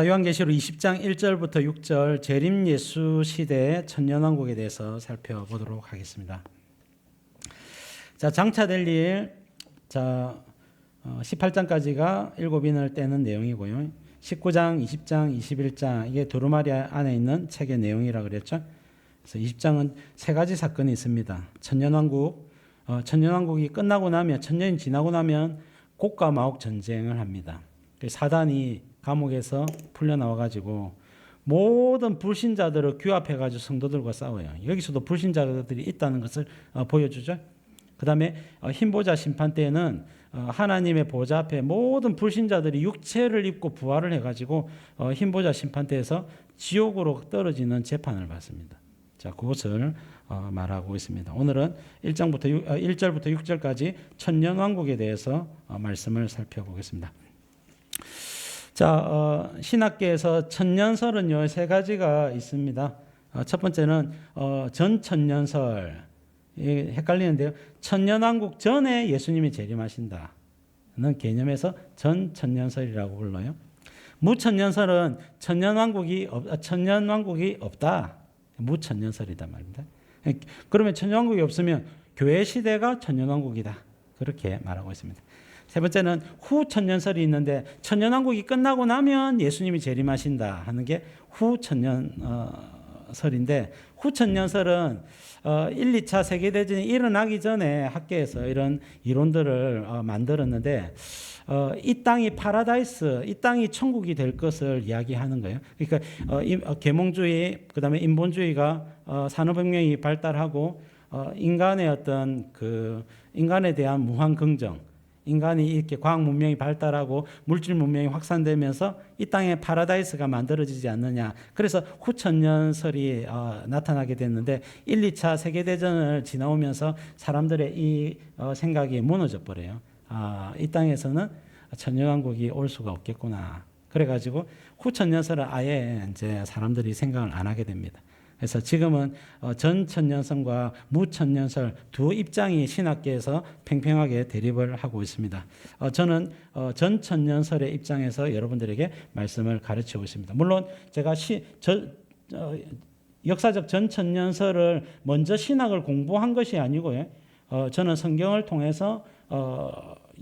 요한계시록 20장 1절부터 6절 재림 예수 시대의 천년왕국에 대해서 살펴보도록 하겠습니다. 자, 장차될 일, 18장까지가 일곱 인을 떼는 내용이고요. 19장, 20장, 21장 이게 두루마리 안에 있는 책의 내용이라 그랬죠. 그래서 20장은 세 가지 사건이 있습니다. 천년왕국, 천년왕국이 끝나고 나면, 천년이 지나고 나면 곡과 마옥 전쟁을 합니다. 사단이 감옥에서 풀려나와가지고 모든 불신자들을 규합해가지고 성도들과 싸워요. 여기서도 불신자들이 있다는 것을 보여주죠. 그 다음에 흰보자 심판 때에는 하나님의 보좌 앞에 모든 불신자들이 육체를 입고 부활을 해가지고 흰보자 심판 때에서 지옥으로 떨어지는 재판을 받습니다. 자, 그것을 말하고 있습니다. 오늘은 1절부터 6절까지 천년왕국에 대해서 말씀을 살펴보겠습니다. 자, 신학계에서 천년설은요, 세 가지가 있습니다. 첫 번째는 전천년설. 헷갈리는데요. 천년왕국 전에 예수님이 재림하신다는 개념에서 전천년설이라고 불러요. 무천년설은 천년왕국이 없다. 무천년설이다 말입니다. 그러면 천년왕국이 없으면 교회 시대가 천년왕국이다. 그렇게 말하고 있습니다. 세 번째는 후천년설이 있는데 천년왕국이 끝나고 나면 예수님이 재림하신다 하는 게 후천년설인데 후천년설은 1, 2차 세계대전이 일어나기 전에 학계에서 이런 이론들을 만들었는데 이 땅이 파라다이스, 이 땅이 천국이 될 것을 이야기하는 거예요. 그러니까 계몽주의, 그다음에 인본주의가 산업혁명이 발달하고 인간의 어떤 인간에 대한 무한 긍정, 인간이 이렇게 과학 문명이 발달하고 물질 문명이 확산되면서 이 땅에 파라다이스가 만들어지지 않느냐. 그래서 후천년설이 나타나게 됐는데 1, 2차 세계대전을 지나오면서 사람들의 이 생각이 무너져 버려요. 이 땅에서는 천년왕국이 올 수가 없겠구나. 그래가지고 후천년설을 아예 이제 사람들이 생각을 안 하게 됩니다. 그래서 지금은 전천년설과 무천년설 두 입장이 신학계에서 팽팽하게 대립을 하고 있습니다. 저는 전천년설의 입장에서 여러분들에게 말씀을 가르치고 있습니다. 물론 제가 역사적 전천년설을 먼저 신학을 공부한 것이 아니고요. 저는 성경을 통해서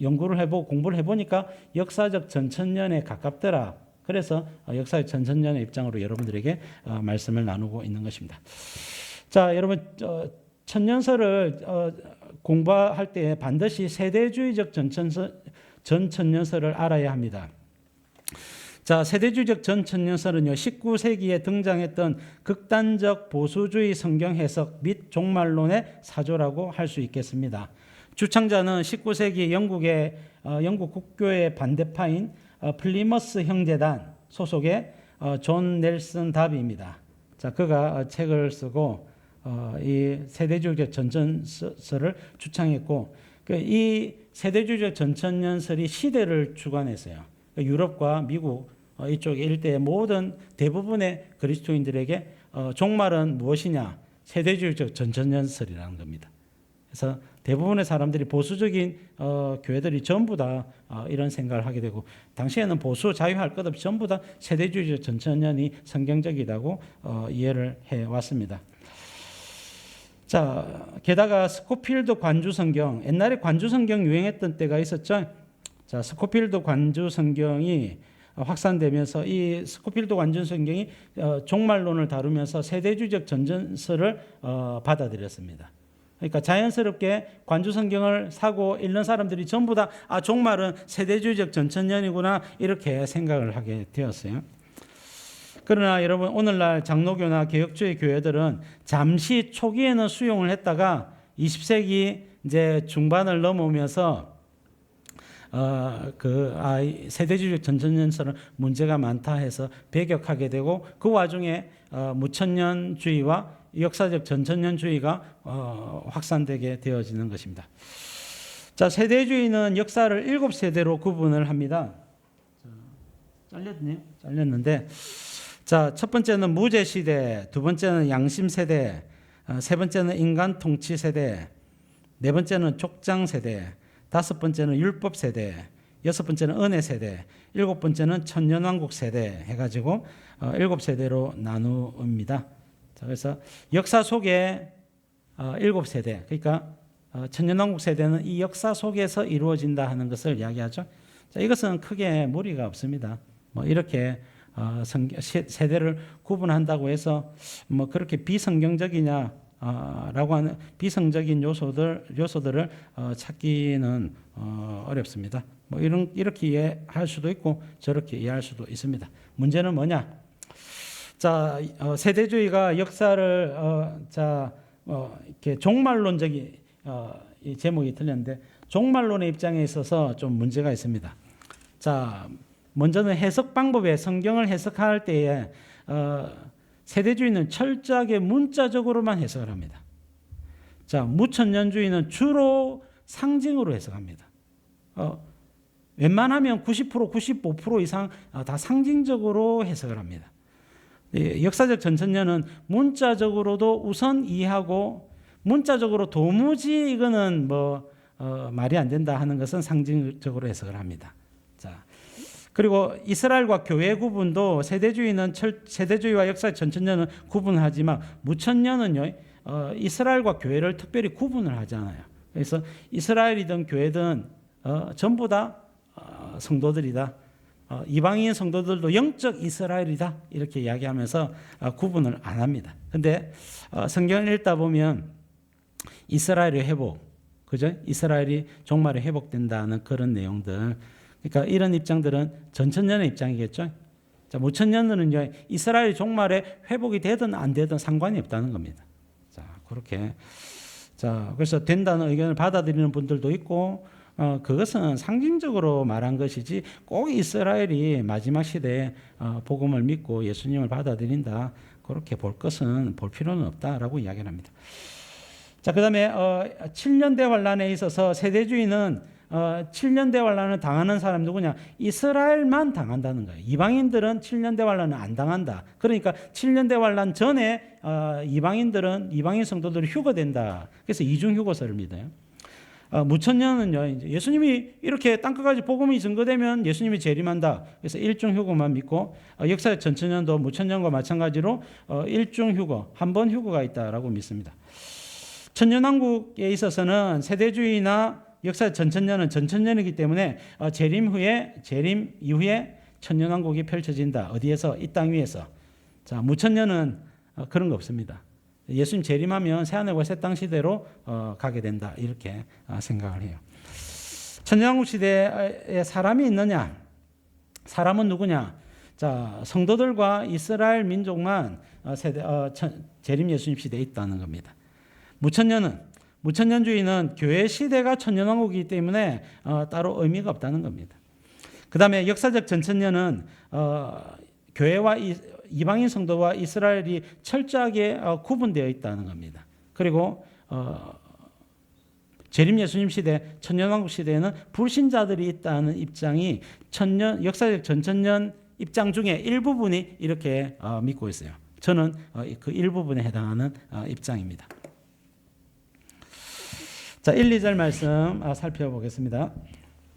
연구를 해보고 공부를 해보니까 역사적 전천년에 가깝더라. 그래서 역사의 전천년의 입장으로 여러분들에게 말씀을 나누고 있는 것입니다. 자, 여러분 천년설을 공부할 때 반드시 세대주의적 전천년설을 알아야 합니다. 자, 세대주의적 전천년설은요, 19세기에 등장했던 극단적 보수주의 성경 해석 및 종말론의 사조라고 할 수 있겠습니다. 주창자는 19세기 영국 국교의 반대파인 플리머스 형제단 소속의 존 넬슨 다비입니다. 자, 그가 책을 쓰고 이 세대주의적 전천년설을 주창했고, 이 세대주의적 전천년설이 시대를 주관했어요. 유럽과 미국 이쪽 일대의 모든 대부분의 그리스도인들에게 종말은 무엇이냐? 세대주의적 전천년설이라는 겁니다. 그래서 대부분의 사람들이 보수적인 교회들이 전부 다 이런 생각을 하게 되고, 당시에는 보수 자유할 것 없이 전부 다 세대주의적 전천년이 성경적이라고 이해를 해왔습니다. 자, 게다가 스코필드 관주 성경, 옛날에 관주 성경 유행했던 때가 있었죠. 자, 스코필드 관주 성경이 확산되면서 이 스코필드 관주 성경이 종말론을 다루면서 세대주의적 전천년설을 받아들였습니다. 그러니까 자연스럽게 관주 성경을 사고 읽는 사람들이 전부 다 종말은 세대주의적 전천년이구나 이렇게 생각을 하게 되었어요. 그러나 여러분, 오늘날 장로교나 개혁주의 교회들은 잠시 초기에는 수용을 했다가 20세기 이제 중반을 넘어오면서 세대주의적 전천년설은 문제가 많다 해서 배격하게 되고, 그 와중에 무천년주의와 역사적 전천년주의가 확산되게 되어지는 것입니다. 자, 세대주의는 역사를 7세대로 구분을 합니다. 잘렸는데, 자, 첫 번째는 무제 시대, 두 번째는 양심 세대, 세 번째는 인간 통치 세대, 네 번째는 족장 세대, 다섯 번째는 율법 세대, 여섯 번째는 은혜 세대, 일곱 번째는 천년왕국 세대 해가지고 7세대로 나눕니다. 자, 그래서 역사 속에 7세대, 그러니까 천년왕국 세대는 이 역사 속에서 이루어진다 하는 것을 이야기하죠. 자, 이것은 크게 무리가 없습니다. 뭐 이렇게 세대를 구분한다고 해서 뭐 그렇게 비성경적이냐 라고 하는 비성적인 요소들을 찾기는 어렵습니다. 뭐 이렇게 이해할 수도 있고 저렇게 이해할 수도 있습니다. 문제는 뭐냐? 자, 세대주의가 역사를 이렇게 종말론적인 이 제목이 틀렸는데 종말론의 입장에 있어서 좀 문제가 있습니다. 자, 먼저는 해석 방법에 성경을 해석할 때에 세대주의는 철저하게 문자적으로만 해석을 합니다. 자, 무천년주의는 주로 상징으로 해석합니다. 웬만하면 90%, 95% 이상 다 상징적으로 해석을 합니다. 역사적 전천년은 문자적으로도 우선 이해하고 문자적으로 도무지 이거는 말이 안 된다 하는 것은 상징적으로 해석을 합니다. 자, 그리고 이스라엘과 교회 구분도 세대주의와 역사적 전천년은 구분하지만 무천년은요 이스라엘과 교회를 특별히 구분을 하지 않아요. 그래서 이스라엘이든 교회든 전부 다 성도들이다. 이방인 성도들도 영적 이스라엘이다. 이렇게 이야기하면서 구분을 안 합니다. 근데 성경을 읽다 보면 이스라엘의 회복, 그죠? 이스라엘이 종말에 회복된다는 그런 내용들. 그러니까 이런 입장들은 전천년의 입장이겠죠. 자, 무천년은요 이스라엘 종말에 회복이 되든 안 되든 상관이 없다는 겁니다. 자, 그렇게. 자, 그래서 된다는 의견을 받아들이는 분들도 있고, 그것은 상징적으로 말한 것이지 꼭 이스라엘이 마지막 시대에 복음을 믿고 예수님을 받아들인다 그렇게 볼 필요는 없다라고 이야기를 합니다. 자, 그다음에 7년대 환란에 있어서 세대주의는 7년대 환란을 당하는 사람 누구냐? 이스라엘만 당한다는 거예요. 이방인들은 7년대 환란을 안 당한다. 그러니까 7년대 환란 전에 이방인 성도들이 휴거된다. 그래서 이중 휴거설을 믿어요. 무천년은요, 이제 예수님이 이렇게 땅끝까지 복음이 증거되면 예수님이 재림한다. 그래서 일중 휴거만 믿고, 역사의 전천년도 무천년과 마찬가지로 일중 휴거, 한 번 휴거가 있다라고 믿습니다. 천년왕국에 있어서는 세대주의나 역사의 전천년은 전천년이기 때문에 재림 이후에 천년왕국이 펼쳐진다. 어디에서? 이 땅 위에서. 자, 무천년은 그런 거 없습니다. 예수님 재림하면 새하늘과 새 땅 시대로 가게 된다. 이렇게 생각을 해요. 천년왕국 시대에 사람이 있느냐? 사람은 누구냐? 자, 성도들과 이스라엘 민족만 재림 예수님 시대에 있다는 겁니다. 무천년주의는 교회 시대가 천년왕국이기 때문에 따로 의미가 없다는 겁니다. 그 다음에 역사적 전천년은 교회와 이방인 성도와 이스라엘이 철저하게 구분되어 있다는 겁니다. 그리고 재림 예수님 시대, 천년왕국 시대에는 불신자들이 있다는 입장이 역사적 전천년 입장 중에 일부분이 이렇게 믿고 있어요. 저는 그 일부분에 해당하는 입장입니다. 자, 1, 2절 말씀 살펴보겠습니다.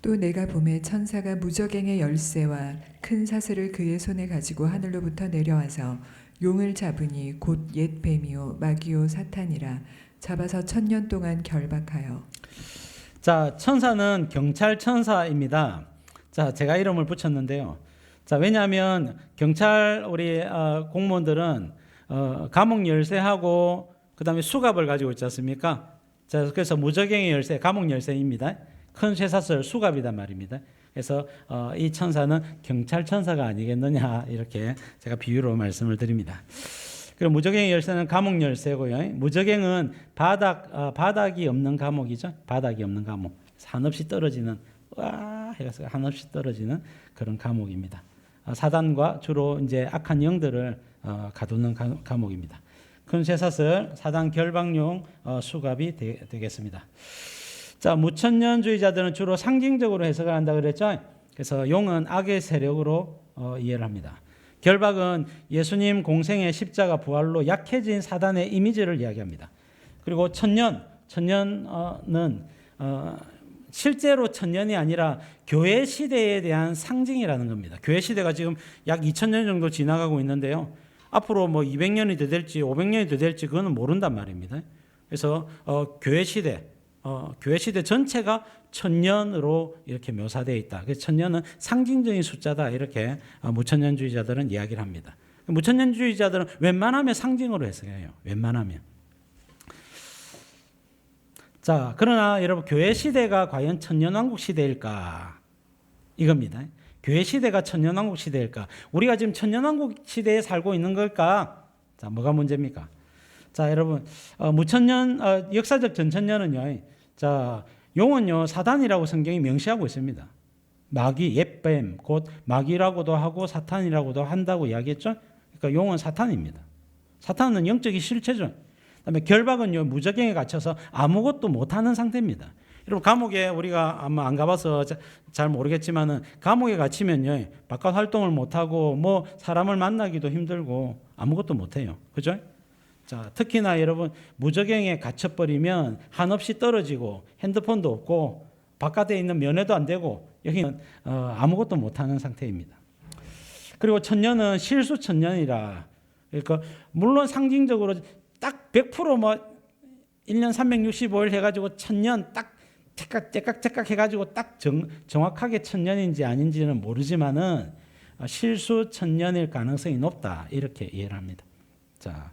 또 내가 보매 천사가 무저갱의 열쇠와 큰 사슬을 그의 손에 가지고 하늘로부터 내려와서 용을 잡으니 곧 옛 뱀이요 마귀요 사탄이라 잡아서 1000년 동안 결박하여. 자, 천사는 경찰 천사입니다. 자, 제가 이름을 붙였는데요. 자, 왜냐하면 경찰 우리 공무원들은 감옥 열쇠하고 그다음에 수갑을 가지고 있지 않습니까? 자, 그래서 무저갱의 열쇠, 감옥 열쇠입니다. 큰 쇠사슬 수갑이란 말입니다. 그래서 이 천사는 경찰 천사가 아니겠느냐 이렇게 제가 비유로 말씀을 드립니다. 그리고 무저갱의 열쇠는 감옥 열쇠고요. 무저갱은 바닥이 없는 감옥이죠. 바닥이 없는 감옥. 한없이 떨어지는 해서 한없이 떨어지는 그런 감옥입니다. 사단과 주로 이제 악한 영들을 가두는 감옥입니다. 큰 쇠사슬, 사단 결박용 수갑이 되겠습니다. 자, 무천년주의자들은 주로 상징적으로 해석을 한다 그랬죠. 그래서 용은 악의 세력으로 이해를 합니다. 결박은 예수님 공생의 십자가 부활로 약해진 사단의 이미지를 이야기합니다. 그리고 천년은 실제로 천년이 아니라 교회 시대에 대한 상징이라는 겁니다. 교회 시대가 지금 약 2000년 정도 지나가고 있는데요. 앞으로 뭐 200년이 더 될지 500년이 더 될지 그거는 모른단 말입니다. 그래서 교회 시대 전체가 천년으로 이렇게 묘사되어 있다. 그래서 천년은 상징적인 숫자다. 이렇게 무천년주의자들은 이야기를 합니다. 무천년주의자들은 웬만하면 상징으로 해석해요. 웬만하면. 자, 그러나 여러분 교회 시대가 과연 천년왕국 시대일까? 이겁니다. 교회 시대가 천년왕국 시대일까? 우리가 지금 천년왕국 시대에 살고 있는 걸까? 자, 뭐가 문제입니까? 자, 여러분 무천년 역사적 전천년은요. 자, 용은요 사단이라고 성경이 명시하고 있습니다. 마귀, 옛뱀, 곧 마귀라고도 하고 사탄이라고도 한다고 이야기했죠. 그러니까 용은 사탄입니다. 사탄은 영적인 실체죠. 그다음에 결박은요 무적행에 갇혀서 아무것도 못하는 상태입니다. 여러분 감옥에 우리가 아마 안 가봐서 잘 모르겠지만은 감옥에 갇히면요 바깥 활동을 못하고 뭐 사람을 만나기도 힘들고 아무것도 못해요. 그죠? 자, 특히나 여러분 무적행에 갇혀버리면 한없이 떨어지고 핸드폰도 없고 바깥에 있는 면회도 안 되고 여기는 아무것도 못하는 상태입니다. 그리고 천년은 실수 천년이라 그러니까 물론 상징적으로 딱 100%뭐 1년 365일 해가지고 천년 딱 째깍 해가지고 딱 정확하게 천년인지 아닌지는 모르지만은 실수 천년일 가능성이 높다 이렇게 이해를 합니다. 자,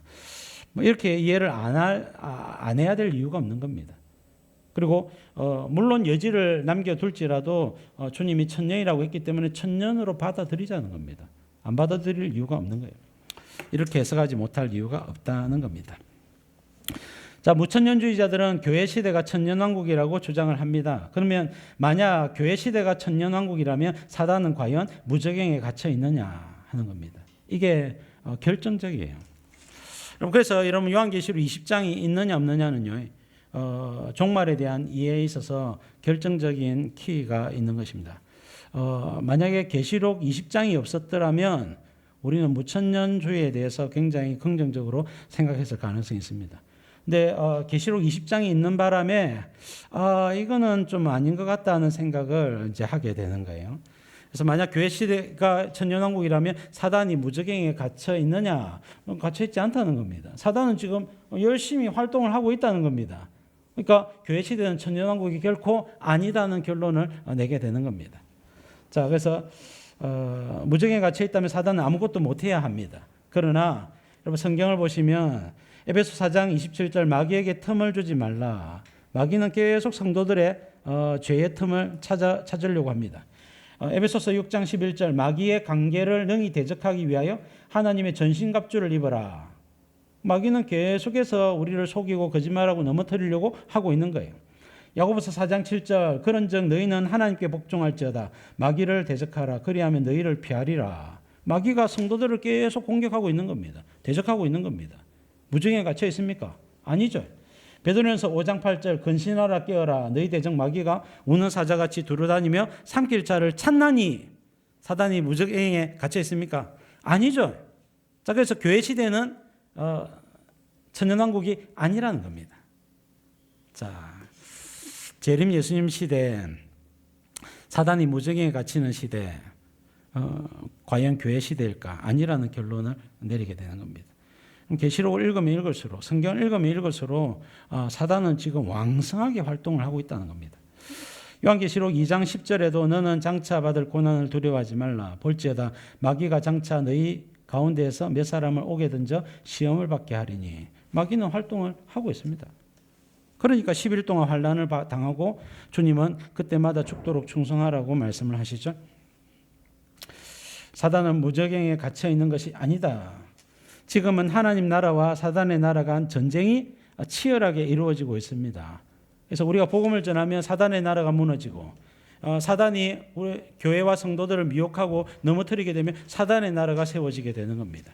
뭐 이렇게 이해를 안 해야 될 이유가 없는 겁니다. 그리고 물론 여지를 남겨둘지라도 주님이 천년이라고 했기 때문에 천년으로 받아들이자는 겁니다. 안 받아들일 이유가 없는 거예요. 이렇게 해석하지 못할 이유가 없다는 겁니다. 자, 무천년주의자들은 교회 시대가 천년왕국이라고 주장을 합니다. 그러면 만약 교회 시대가 천년왕국이라면 사단은 과연 무적행에 갇혀 있느냐 하는 겁니다. 이게 결정적이에요. 그래서 여러분 요한계시록 20장이 있느냐 없느냐는요. 종말에 대한 이해에 있어서 결정적인 키가 있는 것입니다. 만약에 계시록 20장이 없었더라면 우리는 무천년주의에 대해서 굉장히 긍정적으로 생각했을 가능성이 있습니다. 근데 계시록 20장이 있는 바람에 이거는 좀 아닌 것 같다는 생각을 이제 하게 되는 거예요. 그래서 만약 교회 시대가 천년왕국이라면 사단이 무적행에 갇혀 있느냐? 갇혀 있지 않다는 겁니다. 사단은 지금 열심히 활동을 하고 있다는 겁니다. 그러니까 교회 시대는 천년왕국이 결코 아니다는 결론을 내게 되는 겁니다. 자, 그래서 무적행에 갇혀 있다면 사단은 아무것도 못해야 합니다. 그러나 여러분 성경을 보시면 에베소 4장 27절 마귀에게 틈을 주지 말라. 마귀는 계속 성도들의 죄의 틈을 찾으려고 합니다. 에베소서 6장 11절 마귀의 관계를 능히 대적하기 위하여 하나님의 전신갑주를 입어라. 마귀는 계속해서 우리를 속이고 거짓말하고 넘어뜨리려고 하고 있는 거예요. 야고보서 4장 7절 그런즉 너희는 하나님께 복종할지어다 마귀를 대적하라 그리하면 너희를 피하리라. 마귀가 성도들을 계속 공격하고 있는 겁니다. 대적하고 있는 겁니다. 무정에 갇혀 있습니까? 아니죠. 베드로전서 5장 8절 근신하라 깨어라 너희 대적 마귀가 우는 사자같이 두루다니며 삼킬 자를 찾나니 사단이 무적행에 갇혀 있습니까? 아니죠. 자, 그래서 교회 시대는 천년왕국이 아니라는 겁니다. 자, 재림 예수님 시대, 사단이 무적행에 갇히는 시대, 과연 교회 시대일까? 아니라는 결론을 내리게 되는 겁니다. 계시록을 읽으면 읽을수록, 성경을 읽으면 읽을수록 사단은 지금 왕성하게 활동을 하고 있다는 겁니다. 요한계시록 2장 10절에도 너는 장차 받을 고난을 두려워하지 말라. 볼지어다 마귀가 장차 너희 가운데에서 몇 사람을 오게 던져 시험을 받게 하리니. 마귀는 활동을 하고 있습니다. 그러니까 10일 동안 환난을 당하고 주님은 그때마다 죽도록 충성하라고 말씀을 하시죠. 사단은 무적행에 갇혀 있는 것이 아니다. 지금은 하나님 나라와 사단의 나라가 한 전쟁이 치열하게 이루어지고 있습니다. 그래서 우리가 복음을 전하면 사단의 나라가 무너지고 사단이 우리 교회와 성도들을 미혹하고 넘어뜨리게 되면 사단의 나라가 세워지게 되는 겁니다.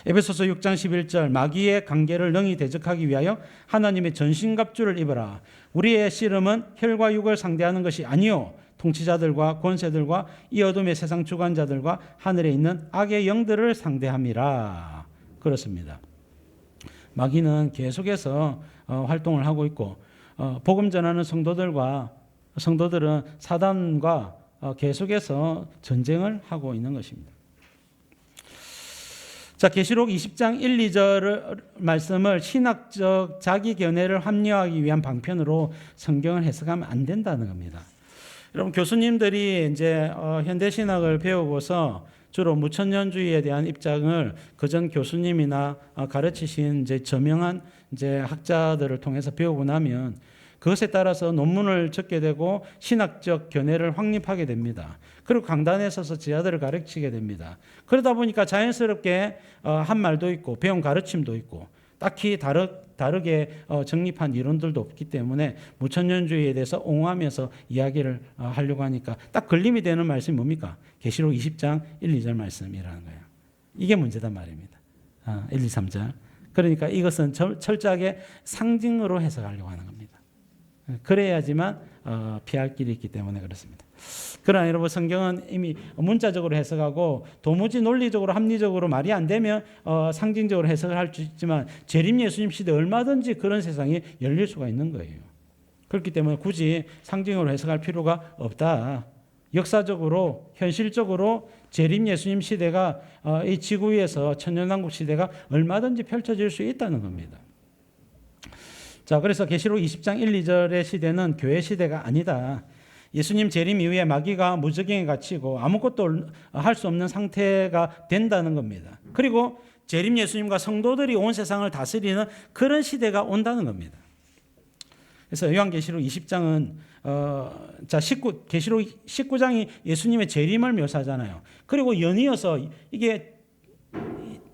에베소서 6장 11절 마귀의 관계를 능히 대적하기 위하여 하나님의 전신갑주를 입어라. 우리의 씨름은 혈과 육을 상대하는 것이 아니요 통치자들과 권세들과 이 어둠의 세상 주관자들과 하늘에 있는 악의 영들을 상대함이라. 그렇습니다. 마귀는 계속해서 활동을 하고 있고 복음 전하는 성도들과 성도들은 사단과 계속해서 전쟁을 하고 있는 것입니다. 자, 계시록 20장 1, 2절 말씀을 신학적 자기 견해를 합리화하기 위한 방편으로 성경을 해석하면 안 된다는 겁니다. 여러분, 교수님들이 이제 현대 신학을 배우고서 주로 무천년주의에 대한 입장을 그전 교수님이나 가르치신 이제 저명한 이제 학자들을 통해서 배우고 나면 그것에 따라서 논문을 적게 되고 신학적 견해를 확립하게 됩니다. 그리고 강단에 서서 제자들을 가르치게 됩니다. 그러다 보니까 자연스럽게 한 말도 있고 배운 가르침도 있고 딱히 다르게 정립한 이론들도 없기 때문에 무천년주의에 대해서 옹호하면서 이야기를 하려고 하니까 딱 걸림이 되는 말씀이 뭡니까? 계시록 20장 1, 2절 말씀이라는 거예요. 이게 문제단 말입니다. 1, 2, 3절. 그러니까 이것은 철저하게 상징으로 해석하려고 하는 겁니다. 그래야지만 피할 길이 있기 때문에 그렇습니다. 그러나 여러분, 성경은 이미 문자적으로 해석하고 도무지 논리적으로 합리적으로 말이 안 되면 상징적으로 해석을 할 수 있지만 재림 예수님 시대에 얼마든지 그런 세상이 열릴 수가 있는 거예요. 그렇기 때문에 굳이 상징으로 해석할 필요가 없다. 역사적으로 현실적으로 재림 예수님 시대가 이 지구 위에서 천년왕국 시대가 얼마든지 펼쳐질 수 있다는 겁니다. 자, 그래서 계시록 20장 1, 2절의 시대는 교회 시대가 아니다. 예수님 재림 이후에 마귀가 무적행에 갇히고 아무것도 할 수 없는 상태가 된다는 겁니다. 그리고 재림 예수님과 성도들이 온 세상을 다스리는 그런 시대가 온다는 겁니다. 그래서 요한계시록 20장은 계시록 19장이 예수님의 재림을 묘사하잖아요. 그리고 연이어서 이게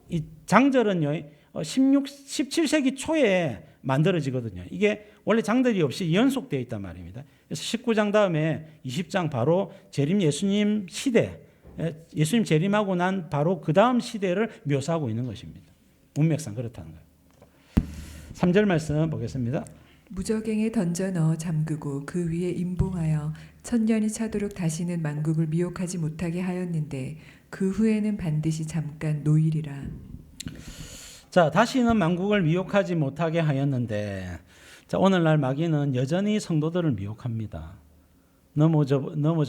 이 장절은요 17세기 초에 만들어지거든요. 이게 원래 장들이 없이 연속되어 있단 말입니다. 그래서 19장 다음에 20장 바로 재림 예수님 시대, 예수님 재림하고 난 바로 그 다음 시대를 묘사하고 있는 것입니다. 문맥상 그렇다는 거예요. 3절 말씀 보겠습니다. 무적행에 던져 넣어 잠그고 그 위에 임봉하여 천년이 차도록 다시는 만국을 미혹하지 못하게 하였는데 그 후에는 반드시 잠깐 노일이라. 자, 다시는 만국을 미혹하지 못하게 하였는데, 자, 오늘날 마귀는 여전히 성도들을 미혹합니다. 넘어져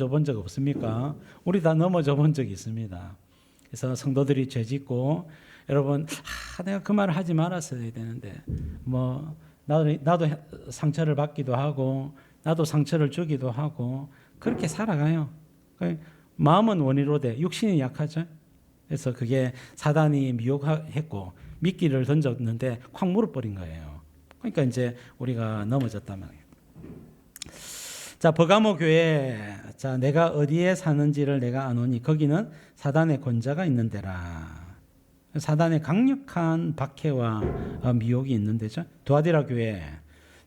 본 적 없습니까? 우리 다 넘어져 본 적이 있습니다. 그래서 성도들이 죄짓고, 여러분, 내가 그 말을 하지 말았어야 되는데, 나도 상처를 받기도 하고, 나도 상처를 주기도 하고, 그렇게 살아가요. 마음은 원의로 돼, 육신이 약하죠. 그래서 그게 사단이 미혹했고, 미끼를 던졌는데 콱 물어버린 거예요. 그러니까 이제 우리가 넘어졌단 말이에요. 자, 버가모 교회, 자, 내가 어디에 사는지를 내가 아노니 거기는 사단의 권자가 있는 데라. 사단의 강력한 박해와 미혹이 있는 데죠. 두아디라 교회,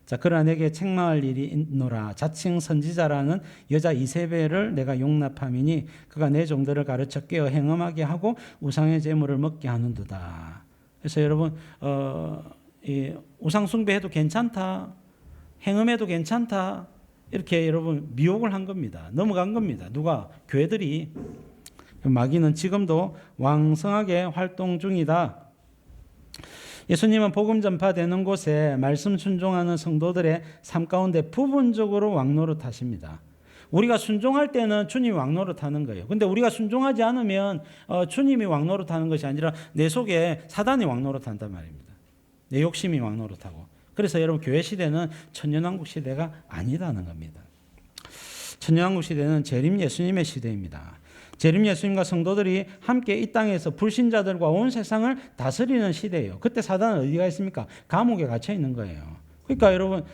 자, 그러나 내게 책망할 일이 있노라. 자칭 선지자라는 여자 이세벨을 내가 용납함이니 그가 내 종들을 가르쳐 깨어 행음하게 하고 우상의 제물을 먹게 하는도다. 그래서 여러분, 이 우상 숭배해도 괜찮다, 행음해도 괜찮다, 이렇게 여러분 미혹을 한 겁니다. 넘어간 겁니다. 누가? 교회들이. 마귀는 지금도 왕성하게 활동 중이다. 예수님은 복음 전파되는 곳에 말씀 순종하는 성도들의 삶 가운데 부분적으로 왕노릇하십니다. 우리가 순종할 때는 주님이 왕노릇하는 거예요. 근데 우리가 순종하지 않으면 주님이 왕노릇하는 것이 아니라 내 속에 사단이 왕노릇한단 말입니다. 내 욕심이 왕노릇하고. 그래서 여러분, 교회 시대는 천년왕국 시대가 아니라는 겁니다. 천년왕국 시대는 재림 예수님의 시대입니다. 재림 예수님과 성도들이 함께 이 땅에서 불신자들과 온 세상을 다스리는 시대예요. 그때 사단은 어디가 있습니까? 감옥에 갇혀 있는 거예요. 그러니까 여러분,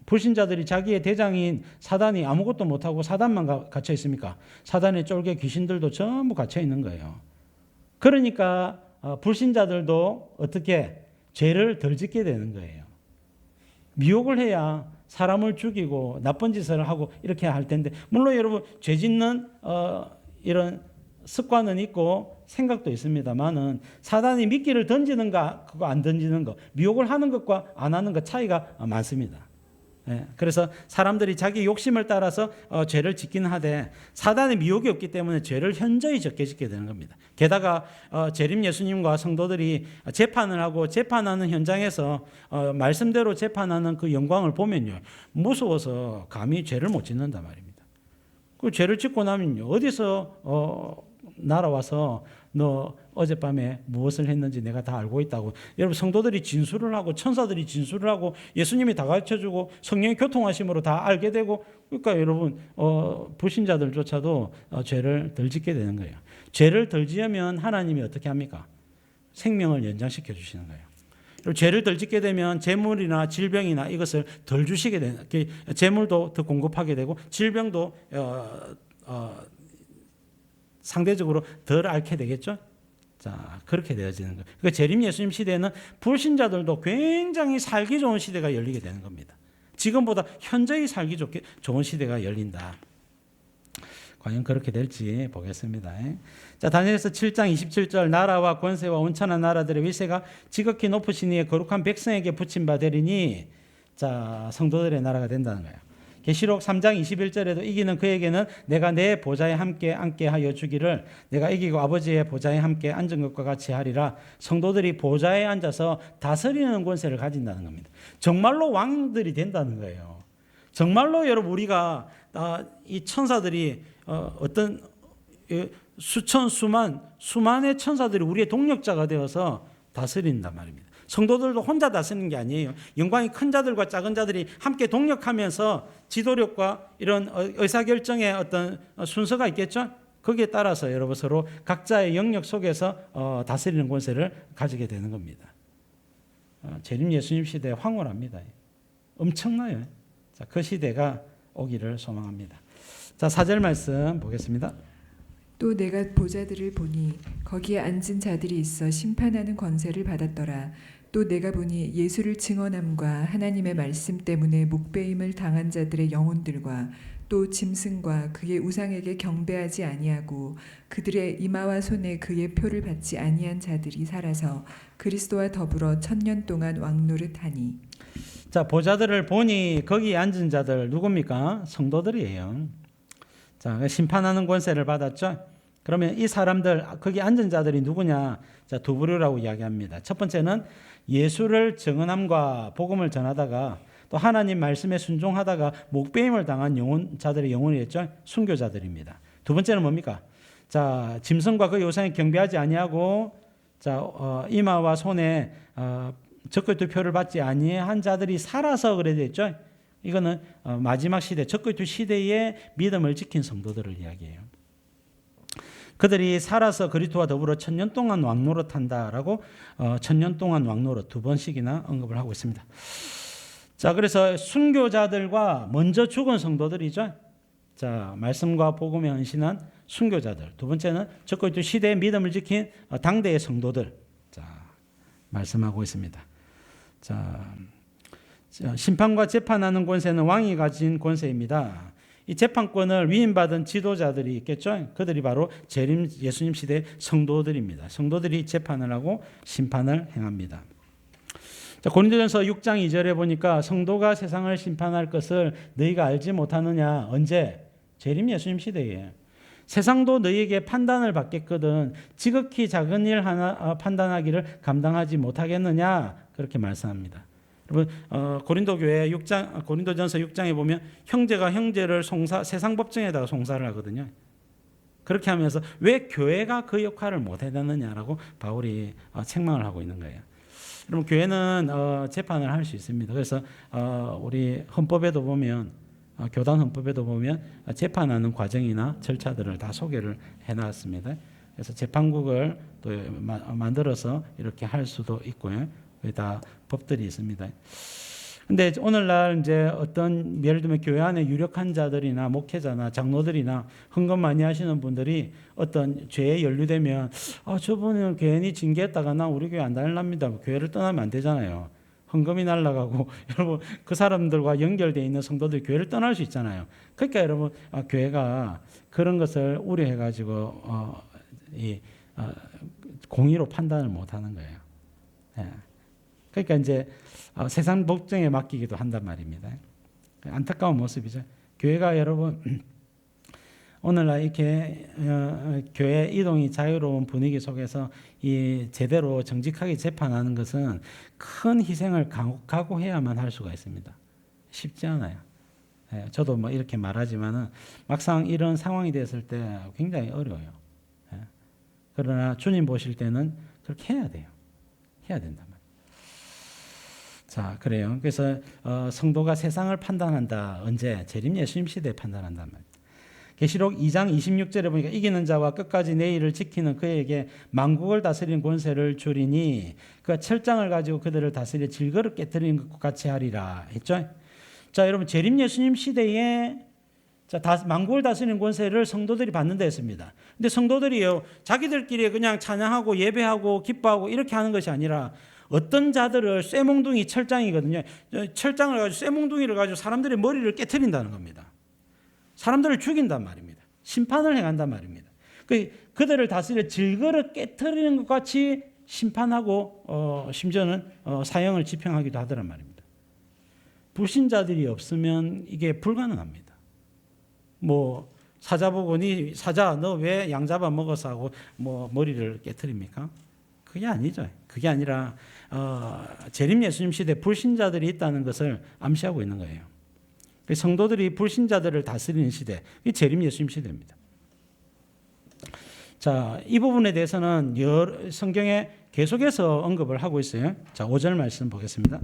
불신자들이 자기의 대장인 사단이 아무것도 못하고 사단만 갇혀 있습니까? 사단의 쫄개 귀신들도 전부 갇혀 있는 거예요. 그러니까 불신자들도 어떻게 죄를 덜 짓게 되는 거예요. 미혹을 해야 사람을 죽이고 나쁜 짓을 하고 이렇게 할 텐데, 물론 여러분 죄 짓는 이런 습관은 있고 생각도 있습니다만은 사단이 미끼를 던지는가 그거 안 던지는 거, 미혹을 하는 것과 안 하는 것 차이가 많습니다. 예, 그래서 사람들이 자기 욕심을 따라서 죄를 짓긴 하되 사단의 미혹이 없기 때문에 죄를 현저히 적게 짓게 되는 겁니다. 게다가 재림 예수님과 성도들이 재판을 하고 재판하는 현장에서 말씀대로 재판하는 그 영광을 보면요, 무서워서 감히 죄를 못 짓는단 말입니다. 그 죄를 짓고 나면 어디서 날아와서 너 어젯밤에 무엇을 했는지 내가 다 알고 있다고. 여러분, 성도들이 진술을 하고 천사들이 진술을 하고 예수님이 다 가르쳐주고 성령의 교통하심으로 다 알게 되고, 그러니까 여러분 불신자들조차도 죄를 덜 짓게 되는 거예요. 죄를 덜 지으면 하나님이 어떻게 합니까? 생명을 연장시켜 주시는 거예요. 그리고 죄를 덜 짓게 되면 재물이나 질병이나 이것을 덜 주시게 되는, 재물도 더 공급하게 되고 질병도 상대적으로 덜 앓게 되겠죠. 자, 그렇게 되어지는 거예요. 그러니까 재림 예수님 시대에는 불신자들도 굉장히 살기 좋은 시대가 열리게 되는 겁니다. 지금보다 현저히 살기 좋은 시대가 열린다. 과연 그렇게 될지 보겠습니다. 자, 다니엘서 7장 27절, 나라와 권세와 온천한 나라들의 위세가 지극히 높으신 이의 거룩한 백성에게 붙임 바 되리니, 자, 성도들의 나라가 된다는 거예요. 계시록 3장 21절에도 이기는 그에게는 내가 내 보좌에 함께 앉게 하여 주기를, 내가 이기고 아버지의 보좌에 함께 앉은 것과 같이 하리라. 성도들이 보좌에 앉아서 다스리는 권세를 가진다는 겁니다. 정말로 왕들이 된다는 거예요. 정말로 여러분, 우리가 이 천사들이 어떤 수천 수만의 천사들이 우리의 동력자가 되어서 다스린단 말입니다. 성도들도 혼자 다스리는 게 아니에요. 영광이 큰 자들과 작은 자들이 함께 동력하면서 지도력과 이런 의사결정의 어떤 순서가 있겠죠. 거기에 따라서 여러분 서로 각자의 영역 속에서 다스리는 권세를 가지게 되는 겁니다. 재림 예수님 시대에 황홀합니다. 엄청나요. 자, 그 시대가 오기를 소망합니다. 자, 4절 말씀 보겠습니다. 또 내가 보좌들을 보니 거기에 앉은 자들이 있어 심판하는 권세를 받았더라. 또 내가 보니 예수를 증언함과 하나님의 말씀 때문에 목배임을 당한 자들의 영혼들과 또 짐승과 그의 우상에게 경배하지 아니하고 그들의 이마와 손에 그의 표를 받지 아니한 자들이 살아서 그리스도와 더불어 1000년 동안 왕노릇하니. 자, 보좌들을 보니 거기 앉은 자들 누굽니까? 성도들이에요. 자, 심판하는 권세를 받았죠. 그러면 이 사람들, 거기 앉은 자들이 누구냐? 자, 두 부류라고 이야기합니다. 첫 번째는 예수를 증언함과 복음을 전하다가 또 하나님 말씀에 순종하다가 목배임을 당한 자들의 영혼이겠죠. 순교자들입니다. 두 번째는 뭡니까? 자, 짐승과 그 우상에 경배하지 아니하고, 자, 이마와 손에 적그리스도 표를 받지 아니한 자들이 살아서 그래 됐죠. 이거는 마지막 시대, 적그리스도 시대의 믿음을 지킨 성도들을 이야기해요. 그들이 살아서 그리스도와 더불어 1000년 동안 왕노릇한다라고 1000년 동안 왕노릇 두 번씩이나 언급을 하고 있습니다. 자, 그래서 순교자들과 먼저 죽은 성도들이죠. 자, 말씀과 복음에 헌신한 순교자들. 두 번째는 적그리스도 시대의 믿음을 지킨 당대의 성도들. 자, 말씀하고 있습니다. 자, 심판과 재판하는 권세는 왕이 가진 권세입니다. 이 재판권을 위임받은 지도자들이 있겠죠. 그들이 바로 재림 예수님 시대 성도들입니다. 성도들이 재판을 하고 심판을 행합니다. 자, 고린도전서 6장 2절에 보니까 성도가 세상을 심판할 것을 너희가 알지 못하느냐. 언제? 재림 예수님 시대에. 세상도 너희에게 판단을 받겠거든 지극히 작은 일 하나 판단하기를 감당하지 못하겠느냐. 그렇게 말씀합니다. 여러분, 고린도 교회 6장, 고린도전서 6장에 보면 형제가 형제를 세상 법정에다가 송사를 하거든요. 그렇게 하면서 왜 교회가 그 역할을 못 해냈느냐라고 바울이 책망을 하고 있는 거예요. 여러분, 교회는 재판을 할 수 있습니다. 그래서 우리 헌법에도 보면, 교단 헌법에도 보면 재판하는 과정이나 절차들을 다 소개를 해놨습니다. 그래서 재판국을 또 만들어서 이렇게 할 수도 있고요. 다 법들이 있습니다. 근데 오늘날 이제 어떤 예를 들면 교회 안에 유력한 자들이나 목회자나 장로들이나 헌금 많이 하시는 분들이 어떤 죄에 연루되면 저분을 괜히 징계했다가 나 우리 교회 안 다닐랍니다. 교회를 떠나면 안 되잖아요. 헌금이 날아가고 여러분 그 사람들과 연결되어 있는 성도들 교회를 떠날 수 있잖아요. 그러니까 여러분 교회가 그런 것을 우려해 가지고 공의로 판단을 못 하는 거예요. 예. 그러니까 이제 세상 법정에 맡기기도 한단 말입니다. 안타까운 모습이죠. 교회가 여러분 오늘날 이렇게 교회 이동이 자유로운 분위기 속에서 이 제대로 정직하게 재판하는 것은 큰 희생을 각오해야만 할 수가 있습니다. 쉽지 않아요. 예, 저도 뭐 이렇게 말하지만은 막상 이런 상황이 됐을 때 굉장히 어려워요. 예. 그러나 주님 보실 때는 그렇게 해야 돼요. 해야 된단 말이에요. 자, 그래요. 그래서 성도가 세상을 판단한다. 언제? 재림 예수님 시대에 판단한단 말이에요. 계시록 2장 26절에 보니까 이기는 자와 끝까지 내 일을 지키는 그에게 만국을 다스리는 권세를 주리니 그가 철장을 가지고 그들을 다스려 질거를 깨뜨리는 것과 같이 하리라 했죠. 자, 여러분 재림 예수님 시대에 만국을 다스리는 권세를 성도들이 받는다 했습니다. 근데 성도들이요, 자기들끼리 그냥 찬양하고 예배하고 기뻐하고 이렇게 하는 것이 아니라 어떤 자들을 쇠몽둥이 철장이거든요. 철장을 가지고 쇠몽둥이를 가지고 사람들의 머리를 깨트린다는 겁니다. 사람들을 죽인단 말입니다. 심판을 행한단 말입니다. 그들을 다스려 질거를 깨트리는 것 같이 심판하고 심지어는 사형을 집행하기도 하더란 말입니다. 불신자들이 없으면 이게 불가능합니다. 뭐 사자 보고 니 사자 너 왜 양 잡아 먹어서 하고 뭐 머리를 깨트립니까? 그게 아니죠. 그게 아니라 재림 예수님 시대 불신자들이 있다는 것을 암시하고 있는 거예요. 성도들이 불신자들을 다스리는 시대, 이 재림 예수님 시대입니다. 자, 이 부분에 대해서는 성경에 계속해서 언급을 하고 있어요. 자, 5절 말씀 보겠습니다.